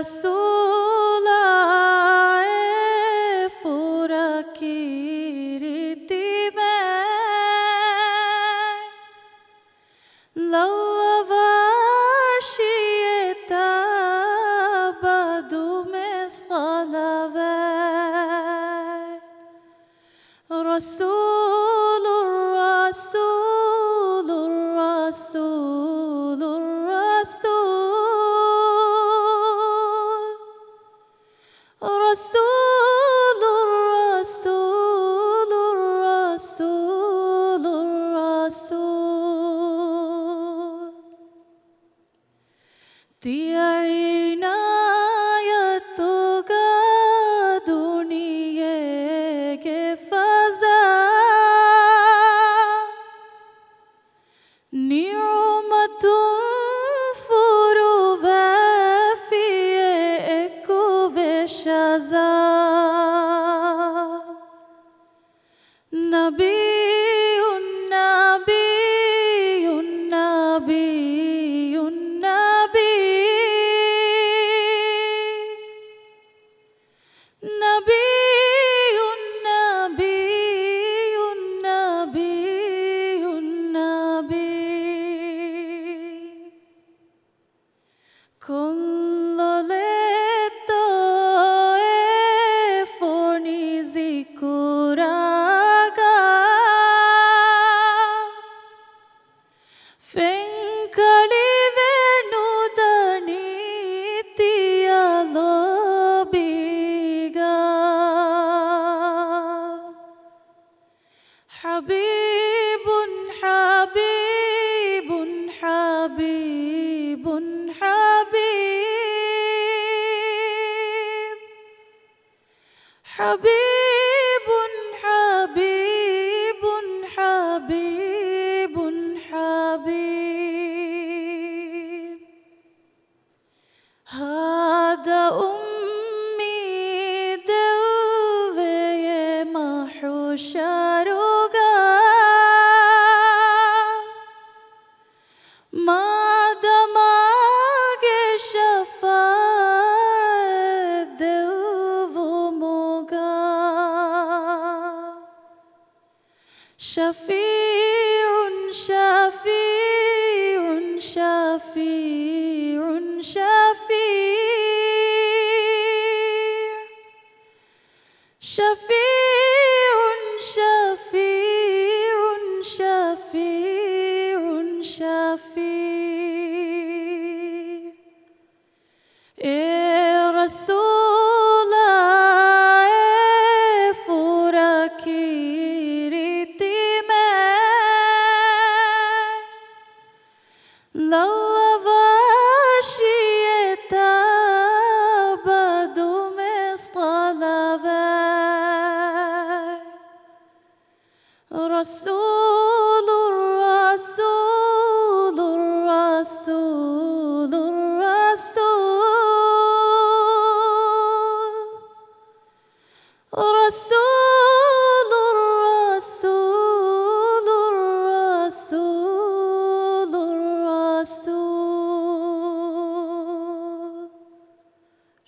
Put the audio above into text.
रसूलाए फुरकीरीति में लवाशियता बदु में صلوة رسول الرسول الرسول الرسول رسول الرسول الرسول الرسول تيارينا يتوغا دنيا فزا نعمة فروفا في شزا نبي نبي نبي نبي نبي نبي نبي كل letto e fornisi curaga fenkali venudani tia lobiga حبيب حبيب حبيب حبيب حبيب حبيب حبيب هذا أمي دوي محشرغا مادام شفاعت شفيع شفيع شفيع شفيع شفيع شفيع شفيع يا رسول فراكيرتي لواشيتا بدو مصطلبة رسول الرسول الرسول الرسول رسول